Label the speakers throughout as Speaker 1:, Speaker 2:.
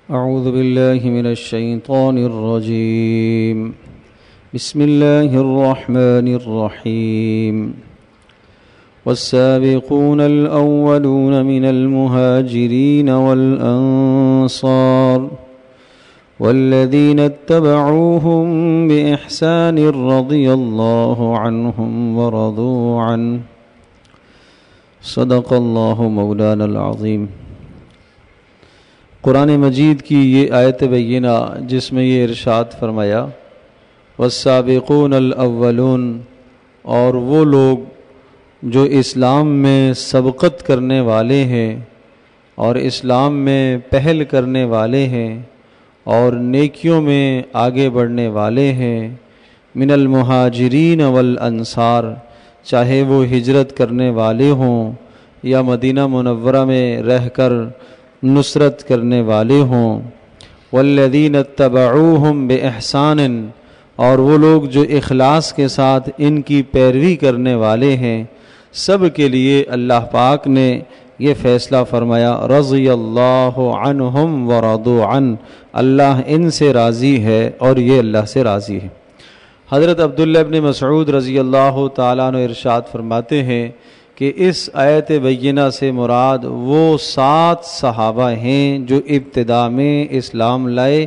Speaker 1: أعوذ بالله من الشيطان الرجيم بسم الله الرحمن الرحيم والسابقون الأولون من المهاجرين والأنصار والذين اتبعوهم بإحسان رضي الله عنهم ورضوا عنه صدق الله مولانا العظيم۔ قرآن مجید کی یہ آیت بینہ جس میں یہ ارشاد فرمایا والسابقون الاولون، اور وہ لوگ جو اسلام میں سبقت کرنے والے ہیں اور اسلام میں پہل کرنے والے ہیں اور نیکیوں میں آگے بڑھنے والے ہیں، من المہاجرین والانصار، چاہے وہ ہجرت کرنے والے ہوں یا مدینہ منورہ میں رہ کر نصرت کرنے والے ہوں، والذین اتبعوہم بإحسان، اور وہ لوگ جو اخلاص کے ساتھ ان کی پیروی کرنے والے ہیں، سب کے لیے اللہ پاک نے یہ فیصلہ فرمایا رضی اللہ عنہم ورضوا عنہ، اللہ ان سے راضی ہے اور یہ اللہ سے راضی ہے۔ حضرت عبداللہ ابن مسعود رضی اللہ تعالیٰ عنہ ارشاد فرماتے ہیں کہ اس آیت بینہ سے مراد وہ 7 صحابہ ہیں جو ابتدا میں اسلام لائے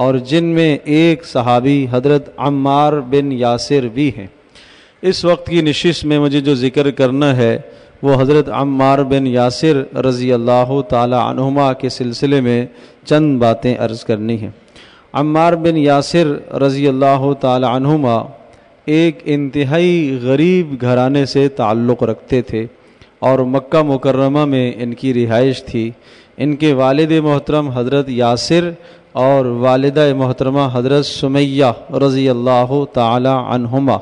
Speaker 1: اور جن میں ایک صحابی حضرت عمار بن یاسر بھی ہیں۔ اس وقت کی نشست میں مجھے جو ذکر کرنا ہے وہ حضرت عمار بن یاسر رضی اللہ تعالی عنہما کے سلسلے میں چند باتیں عرض کرنی ہیں۔ عمار بن یاسر رضی اللہ تعالی عنہما ایک انتہائی غریب گھرانے سے تعلق رکھتے تھے اور مکہ مکرمہ میں ان کی رہائش تھی۔ ان کے والد محترم حضرت یاسر اور والدہ محترمہ حضرت سمیہ رضی اللہ تعالی عنہما،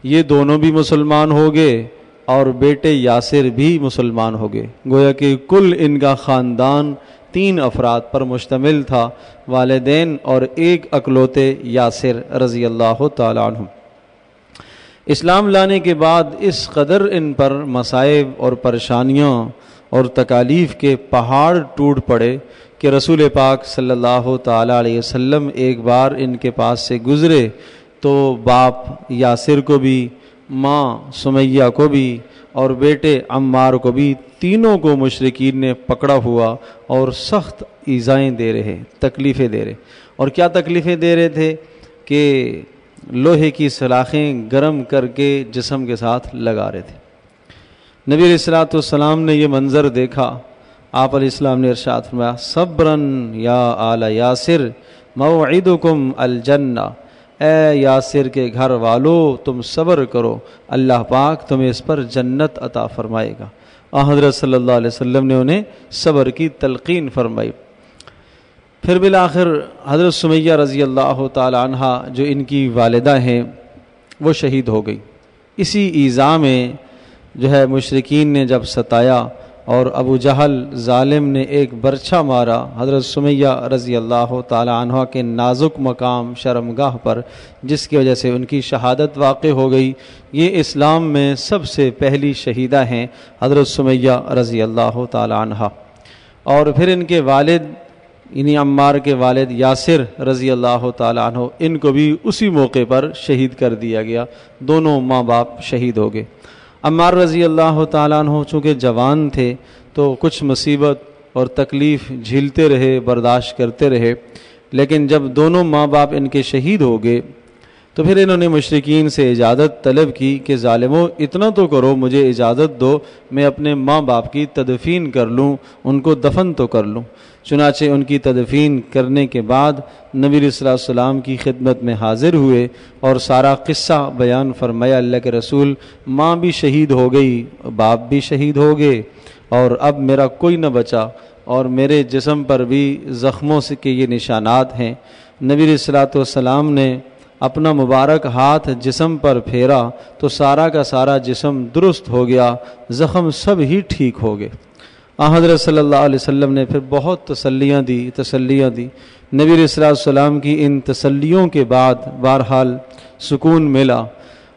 Speaker 1: یہ دونوں بھی مسلمان ہو گئے اور بیٹے یاسر بھی مسلمان ہو گئے۔ گویا کہ کل ان کا خاندان 3 افراد پر مشتمل تھا، والدین اور ایک اکلوتے یاسر رضی اللہ تعالی عنہ۔ اسلام لانے کے بعد اس قدر ان پر مصائب اور پریشانیاں اور تکالیف کے پہاڑ ٹوٹ پڑے کہ رسول پاک صلی اللہ تعالی علیہ وسلم ایک بار ان کے پاس سے گزرے تو باپ یاسر کو بھی، ماں سمیہ کو بھی اور بیٹے عمار کو بھی، تینوں کو مشرکین نے پکڑا ہوا اور سخت ایذائیں دے رہے، تکلیفیں دے رہے۔ اور کیا تکلیفیں دے رہے تھے کہ لوہے کی سلاخیں گرم کر کے جسم کے ساتھ لگا رہے تھے۔ نبی علیہ السلام نے یہ منظر دیکھا، آپ علیہ السلام نے ارشاد فرمایا صبرن یا آل یاسر موعدکم الجنہ، اے یاسر کے گھر والو تم صبر کرو، اللہ پاک تمہیں اس پر جنت عطا فرمائے گا۔ حضرت صلی اللہ علیہ وسلم نے انہیں صبر کی تلقین فرمائی۔ پھر بالآخر حضرت سمیہ رضی اللہ تعالی عنہ جو ان کی والدہ ہیں وہ شہید ہو گئی۔ اسی ایذا میں جو ہے مشرکین نے جب ستایا اور ابو جہل ظالم نے ایک برچھا مارا حضرت سمیہ رضی اللہ تعالی عنہ کے نازک مقام شرمگاہ پر، جس کی وجہ سے ان کی شہادت واقع ہو گئی۔ یہ اسلام میں سب سے پہلی شہیدہ ہیں حضرت سمیہ رضی اللہ تعالی عنہ۔ اور پھر ان کے والد یعنی عمار کے والد یاسر رضی اللہ تعالی عنہ، ان کو بھی اسی موقع پر شہید کر دیا گیا، دونوں ماں باپ شہید ہو گئے۔ عمار رضی اللہ تعالیٰ عنہ چونکہ جوان تھے تو کچھ مصیبت اور تکلیف جھیلتے رہے، برداشت کرتے رہے، لیکن جب دونوں ماں باپ ان کے شہید ہو گئے تو پھر انہوں نے مشرکین سے اجازت طلب کی کہ ظالموں اتنا تو کرو، مجھے اجازت دو میں اپنے ماں باپ کی تدفین کر لوں، ان کو دفن تو کر لوں۔ چنانچہ ان کی تدفین کرنے کے بعد نبی صلی اللہ علیہ وسلم کی خدمت میں حاضر ہوئے اور سارا قصہ بیان فرمایا۔ اللہ کے رسول، ماں بھی شہید ہو گئی، باپ بھی شہید ہو گئے اور اب میرا کوئی نہ بچا اور میرے جسم پر بھی زخموں سے کے یہ نشانات ہیں۔ نبی صلی اللہ علیہ وسلم نے اپنا مبارک ہاتھ جسم پر پھیرا تو سارا کا سارا جسم درست ہو گیا، زخم سب ہی ٹھیک ہو گئے۔ حضرت صلی اللہ علیہ وسلم نے پھر بہت تسلیاں دی۔ نبی صلی اللہ علیہ وسلم کی ان تسلیوں کے بعد بہرحال سکون ملا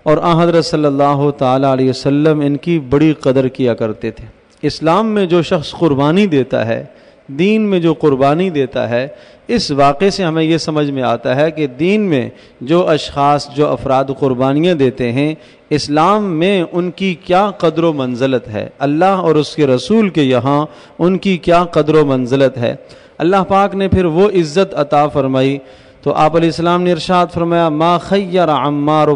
Speaker 1: اور حضرت صلی اللہ تعالی علیہ وسلم ان کی بڑی قدر کیا کرتے تھے۔ اسلام میں جو شخص قربانی دیتا ہے دین میں جو قربانی دیتا ہے، اس واقعے سے ہمیں یہ سمجھ میں آتا ہے کہ دین میں جو اشخاص، جو افراد قربانیاں دیتے ہیں، اسلام میں ان کی کیا قدر و منزلت ہے، اللہ اور اس کے رسول کے یہاں ان کی کیا قدر و منزلت ہے۔ اللہ پاک نے پھر وہ عزت عطا فرمائی، تو آپ علیہ السلام نے ارشاد فرمایا ما خیر عمار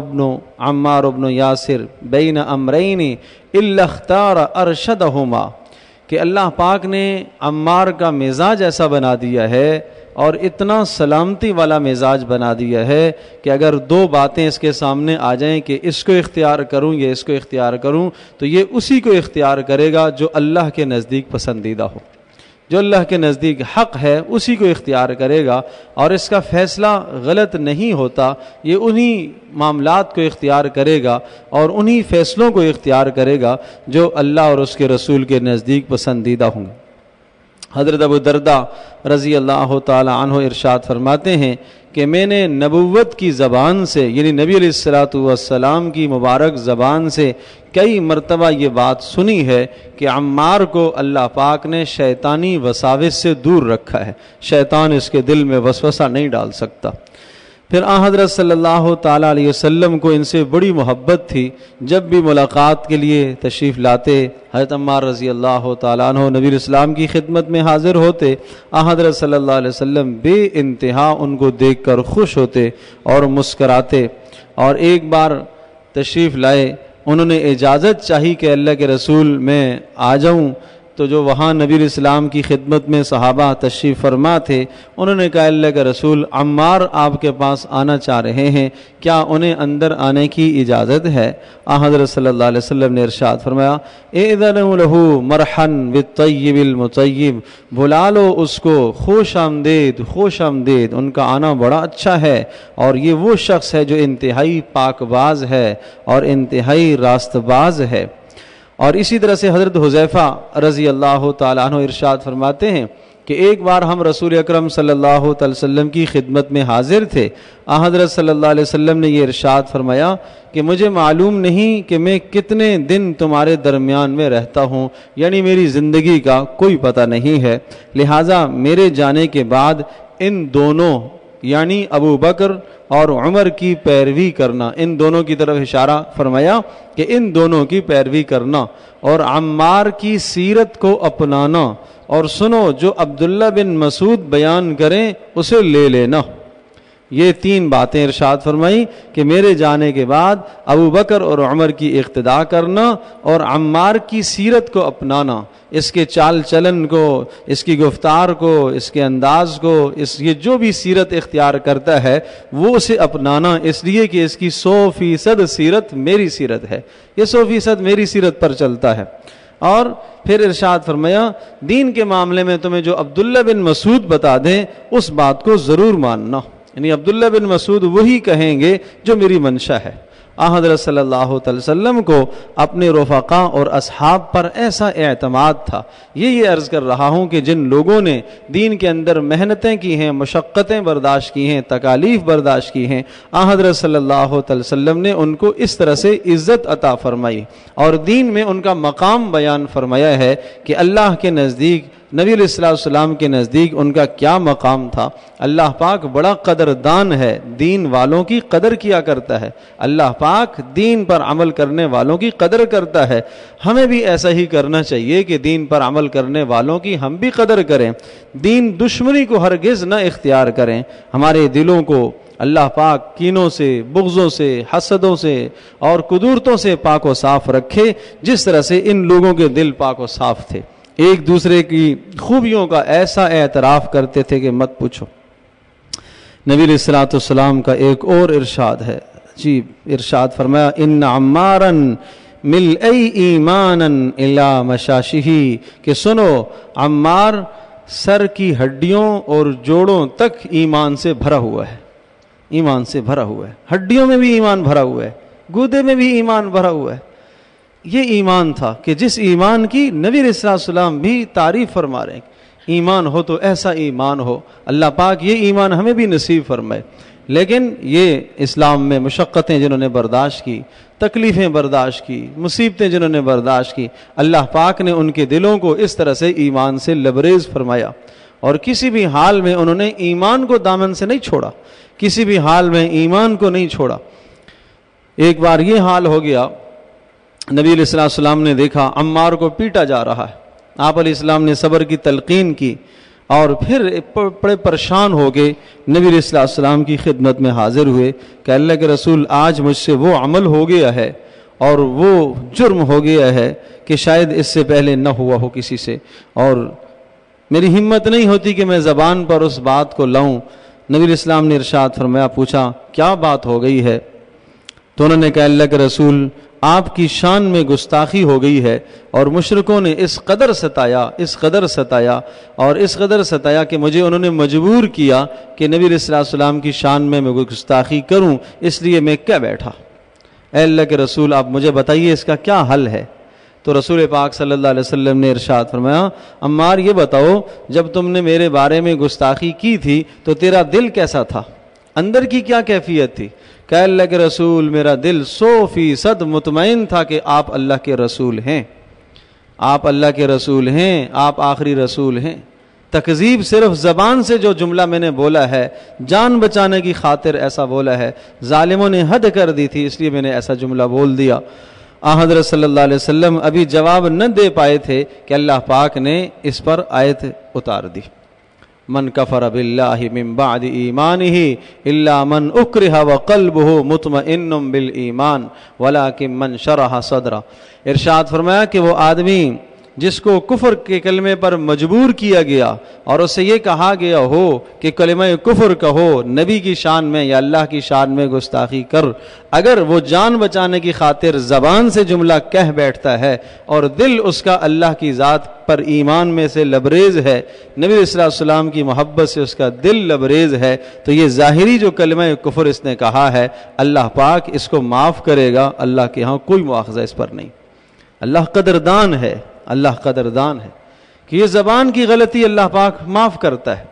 Speaker 1: ابن یاسر بین امرین الا اختار ارشدہما، کہ اللہ پاک نے عمار کا مزاج ایسا بنا دیا ہے اور اتنا سلامتی والا مزاج بنا دیا ہے کہ اگر دو باتیں اس کے سامنے آ جائیں کہ اس کو اختیار کروں یا اس کو اختیار کروں، تو یہ اسی کو اختیار کرے گا جو اللہ کے نزدیک پسندیدہ ہو، جو اللہ کے نزدیک حق ہے اسی کو اختیار کرے گا، اور اس کا فیصلہ غلط نہیں ہوتا، یہ انہی معاملات کو اختیار کرے گا اور انہی فیصلوں کو اختیار کرے گا جو اللہ اور اس کے رسول کے نزدیک پسندیدہ ہوں گے۔ حضرت ابو درداء رضی اللہ تعالی عنہ ارشاد فرماتے ہیں کہ میں نے نبوت کی زبان سے، یعنی نبی علیہ الصلوۃ والسلام کی مبارک زبان سے کئی مرتبہ یہ بات سنی ہے کہ عمار کو اللہ پاک نے شیطانی وساوس سے دور رکھا ہے، شیطان اس کے دل میں وسوسہ نہیں ڈال سکتا۔ پھر حضرت صلی اللہ تعالیٰ علیہ وسلم کو ان سے بڑی محبت تھی، جب بھی ملاقات کے لیے تشریف لاتے حضرت عمار رضی اللہ تعالیٰ عنہ نبی الاسلام کی خدمت میں حاضر ہوتے، حضرت صلی اللہ علیہ وسلم بے انتہا ان کو دیکھ کر خوش ہوتے اور مسکراتے، اور ایک بار تشریف لائے، انہوں نے اجازت چاہی کہ اللہ کے رسول میں آ جاؤں، تو جو وہاں نبی الاسلام کی خدمت میں صحابہ تشریف فرما تھے، انہوں نے کہا اللہ کے رسول عمار آپ کے پاس آنا چاہ رہے ہیں، کیا انہیں اندر آنے کی اجازت ہے؟ حضرت صلی اللہ علیہ وسلم نے ارشاد فرمایا اذنوا له مرحا بالطیب المطیب، بلا لو اس کو، خوش آمدید خوش آمدید، ان کا آنا بڑا اچھا ہے، اور یہ وہ شخص ہے جو انتہائی پاک باز ہے اور انتہائی راست باز ہے۔ اور اسی طرح سے حضرت حذیفہ رضی اللہ تعالیٰ عنہ ارشاد فرماتے ہیں کہ ایک بار ہم رسول اکرم صلی اللہ علیہ وسلم کی خدمت میں حاضر تھے، حضرت صلی اللہ علیہ وسلم نے یہ ارشاد فرمایا کہ مجھے معلوم نہیں کہ میں کتنے دن تمہارے درمیان میں رہتا ہوں، یعنی میری زندگی کا کوئی پتہ نہیں ہے، لہٰذا میرے جانے کے بعد ان دونوں یعنی ابو بکر اور عمر کی پیروی کرنا، ان دونوں کی طرف اشارہ فرمایا کہ ان دونوں کی پیروی کرنا اور عمار کی سیرت کو اپنانا، اور سنو جو عبداللہ بن مسعود بیان کریں اسے لے لینا۔ یہ تین باتیں ارشاد فرمائی کہ میرے جانے کے بعد ابو بکر اور عمر کی اقتداء کرنا اور عمار کی سیرت کو اپنانا، اس کے چال چلن کو، اس کی گفتار کو، اس کے انداز کو، یہ جو بھی سیرت اختیار کرتا ہے وہ اسے اپنانا، اس لیے کہ اس کی 100% سیرت میری سیرت ہے، یہ 100% میری سیرت پر چلتا ہے۔ اور پھر ارشاد فرمایا دین کے معاملے میں تمہیں جو عبداللہ بن مسعود بتا دیں اس بات کو ضرور ماننا، یعنی عبداللہ بن مسعود وہی کہیں گے جو میری منشا ہے۔ حضرت صلی اللہ علیہ وسلم کو اپنے رفقا اور اصحاب پر ایسا اعتماد تھا، یہ عرض کر رہا ہوں کہ جن لوگوں نے دین کے اندر محنتیں کی ہیں، مشقتیں برداشت کی ہیں، تکالیف برداشت کی ہیں، حضرت صلی اللہ علیہ وسلم نے ان کو اس طرح سے عزت عطا فرمائی اور دین میں ان کا مقام بیان فرمایا ہے کہ اللہ کے نزدیک، نبی علیہ السلام کے نزدیک ان کا کیا مقام تھا۔ اللہ پاک بڑا قدردان ہے، دین والوں کی قدر کیا کرتا ہے، اللہ پاک دین پر عمل کرنے والوں کی قدر کرتا ہے۔ ہمیں بھی ایسا ہی کرنا چاہیے کہ دین پر عمل کرنے والوں کی ہم بھی قدر کریں، دین دشمنی کو ہرگز نہ اختیار کریں، ہمارے دلوں کو اللہ پاک کینوں سے، بغضوں سے، حسدوں سے اور قدورتوں سے پاک و صاف رکھے، جس طرح سے ان لوگوں کے دل پاک و صاف تھے، ایک دوسرے کی خوبیوں کا ایسا اعتراف کرتے تھے کہ مت پوچھو۔ نبی علیہ الصلوۃ والسلام کا ایک اور ارشاد ہے، جی ارشاد فرمایا ان عمارا ملئی ایمانا الی مشاشہ، کہ سنو عمار سر کی ہڈیوں اور جوڑوں تک ایمان سے بھرا ہوا ہے، ایمان سے بھرا ہوا ہے، ہڈیوں میں بھی ایمان بھرا ہوا ہے، گودے میں بھی ایمان بھرا ہوا ہے۔ یہ ایمان تھا کہ جس ایمان کی نبی علیہ السلام بھی تعریف فرما رہے ہیں، ایمان ہو تو ایسا ایمان ہو، اللہ پاک یہ ایمان ہمیں بھی نصیب فرمائے۔ لیکن یہ اسلام میں مشقتیں جنہوں نے برداشت کی، تکلیفیں برداشت کی، مصیبتیں جنہوں نے برداشت کی، اللہ پاک نے ان کے دلوں کو اس طرح سے ایمان سے لبریز فرمایا، اور کسی بھی حال میں انہوں نے ایمان کو دامن سے نہیں چھوڑا، کسی بھی حال میں ایمان کو نہیں چھوڑا۔ ایک بار یہ حال ہو گیا، نبی علیہ السلام نے دیکھا عمار کو پیٹا جا رہا ہے، آپ علیہ السلام نے صبر کی تلقین کی، اور پھر بڑے پریشان ہو گئے نبی علیہ السلام کی خدمت میں حاضر ہوئے کہ اللہ کے رسول آج مجھ سے وہ عمل ہو گیا ہے اور وہ جرم ہو گیا ہے کہ شاید اس سے پہلے نہ ہوا ہو کسی سے، اور میری ہمت نہیں ہوتی کہ میں زبان پر اس بات کو لاؤں۔ نبی علیہ السلام نے ارشاد فرمایا، پوچھا کیا بات ہو گئی ہے؟ تو انہوں نے کہا اللہ کے رسول آپ کی شان میں گستاخی ہو گئی ہے، اور مشرکوں نے اس قدر ستایا اور اس قدر ستایا کہ مجھے انہوں نے مجبور کیا کہ نبی علیہ السلام کی شان میں گستاخی کروں، اس لیے میں کیا بیٹھا۔ اے اللہ کے رسول آپ مجھے بتائیے اس کا کیا حل ہے؟ تو رسول پاک صلی اللہ علیہ وسلم نے ارشاد فرمایا، عمار یہ بتاؤ جب تم نے میرے بارے میں گستاخی کی تھی تو تیرا دل کیسا تھا، اندر کی کیا کیفیت تھی؟ کہ اللہ کے رسول میرا دل 100% مطمئن تھا کہ آپ اللہ کے رسول ہیں، آپ اللہ کے رسول ہیں، آپ آخری رسول ہیں۔ تکذیب صرف زبان سے جو جملہ میں نے بولا ہے، جان بچانے کی خاطر ایسا بولا ہے، ظالموں نے حد کر دی تھی اس لیے میں نے ایسا جملہ بول دیا۔ حضرت صلی اللہ علیہ وسلم ابھی جواب نہ دے پائے تھے کہ اللہ پاک نے اس پر آیت اتار دی، من کفر باللہ من بعد ایمانہ الا من اکرہ وقلبہ مطمئن بالایمان ولکن من شرح صدرہ۔ ارشاد فرمایا کہ وہ آدمی جس کو کفر کے کلمے پر مجبور کیا گیا اور اسے یہ کہا گیا ہو کہ کلمہ کفر کہو، نبی کی شان میں یا اللہ کی شان میں گستاخی کر، اگر وہ جان بچانے کی خاطر زبان سے جملہ کہہ بیٹھتا ہے اور دل اس کا اللہ کی ذات پر ایمان میں سے لبریز ہے، نبی صلی اللہ علیہ وسلم کی محبت سے اس کا دل لبریز ہے، تو یہ ظاہری جو کلمہ کفر اس نے کہا ہے اللہ پاک اس کو معاف کرے گا، اللہ کے ہاں کوئی مواخذہ اس پر نہیں۔ اللہ قدردان ہے، اللہ قدردان ہے کہ یہ زبان کی غلطی اللہ پاک معاف کرتا ہے،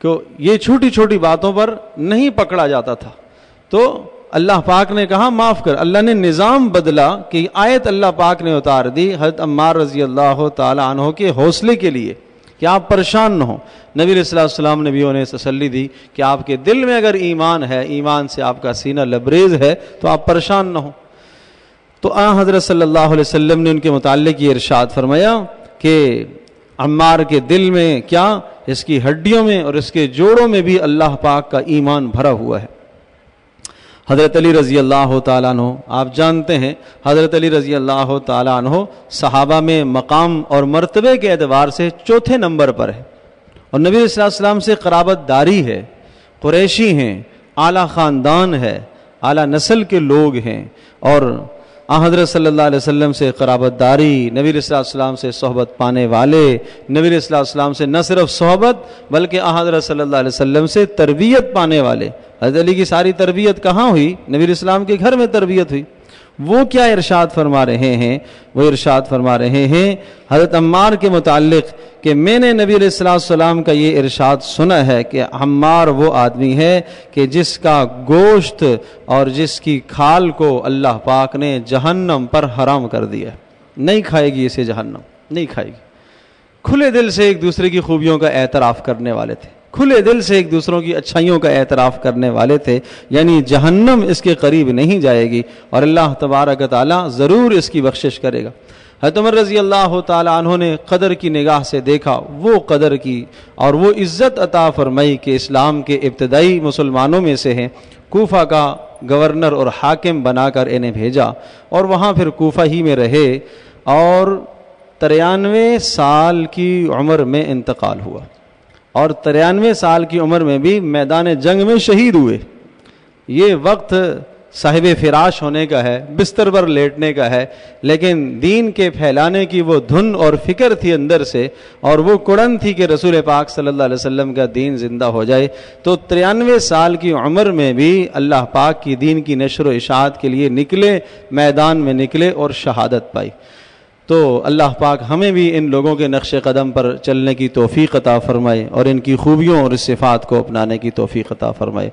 Speaker 1: کہ یہ چھوٹی چھوٹی باتوں پر نہیں پکڑا جاتا تھا، تو اللہ پاک نے کہا معاف کر۔ اللہ نے نظام بدلا کہ آیت اللہ پاک نے اتار دی حضرت عمار رضی اللہ تعالی عنہ کے حوصلے کے لیے کہ آپ پریشان نہ ہوں۔ نبی علیہ السلام نے بھی انہیں تسلی دی کہ آپ کے دل میں اگر ایمان ہے، ایمان سے آپ کا سینہ لبریز ہے تو آپ پریشان نہ ہوں۔ تو حضرت صلی اللہ علیہ وسلم نے ان کے متعلق یہ ارشاد فرمایا کہ عمار کے دل میں کیا، اس کی ہڈیوں میں اور اس کے جوڑوں میں بھی اللہ پاک کا ایمان بھرا ہوا ہے۔ حضرت علی رضی اللہ تعالیٰ عنہ، آپ جانتے ہیں حضرت علی رضی اللہ تعالیٰ عنہ صحابہ میں مقام اور مرتبے کے اعتبار سے چوتھے نمبر پر ہے، اور نبی صلی اللہ علیہ وسلم سے قرابت داری ہے، قریشی ہیں، اعلیٰ خاندان ہے، اعلیٰ نسل کے لوگ ہیں، اور حضرت صلی اللہ علیہ وسلم سے قرابت داری، نبی صلی اللہ علیہ وسلم سے صحبت پانے والے، نبی صلی اللہ علیہ وسلم سے نہ صرف صحبت بلکہ حضرت صلی اللہ علیہ وسلم سے تربیت پانے والے۔ حضرت علی کی ساری تربیت کہاں ہوئی؟ نبی علیہ السلام کے گھر میں تربیت ہوئی۔ وہ کیا ارشاد فرما رہے ہیں؟ وہ ارشاد فرما رہے ہیں حضرت عمار کے متعلق کہ میں نے نبی علیہ السلام کا یہ ارشاد سنا ہے کہ عمار وہ آدمی ہے کہ جس کا گوشت اور جس کی کھال کو اللہ پاک نے جہنم پر حرام کر دیا، نہیں کھائے گی اسے جہنم، نہیں کھائے گی۔ کھلے دل سے ایک دوسرے کی خوبیوں کا اعتراف کرنے والے تھے، کھلے دل سے ایک دوسروں کی اچھائیوں کا اعتراف کرنے والے تھے، یعنی جہنم اس کے قریب نہیں جائے گی، اور اللہ تبارک و تعالی ضرور اس کی بخشش کرے گا۔ حضرت عمر رضی اللہ تعالیٰ عنہ نے قدر کی نگاہ سے دیکھا، وہ قدر کی اور وہ عزت عطا فرمائی کہ اسلام کے ابتدائی مسلمانوں میں سے ہیں، کوفہ کا گورنر اور حاکم بنا کر انہیں بھیجا، اور وہاں پھر کوفہ ہی میں رہے، اور 93 سال کی عمر میں انتقال ہوا، اور 93 سال کی عمر میں بھی میدان جنگ میں شہید ہوئے۔ یہ وقت صاحب فراش ہونے کا ہے، بستر پر لیٹنے کا ہے، لیکن دین کے پھیلانے کی وہ دھن اور فکر تھی اندر سے، اور وہ کڑن تھی کہ رسول پاک صلی اللہ علیہ وسلم کا دین زندہ ہو جائے۔ تو 93 سال کی عمر میں بھی اللہ پاک کی دین کی نشر و اشاعت کے لیے نکلے، میدان میں نکلے اور شہادت پائی۔ تو اللہ پاک ہمیں بھی ان لوگوں کے نقش قدم پر چلنے کی توفیق عطا فرمائے، اور ان کی خوبیوں اور صفات کو اپنانے کی توفیق عطا فرمائے۔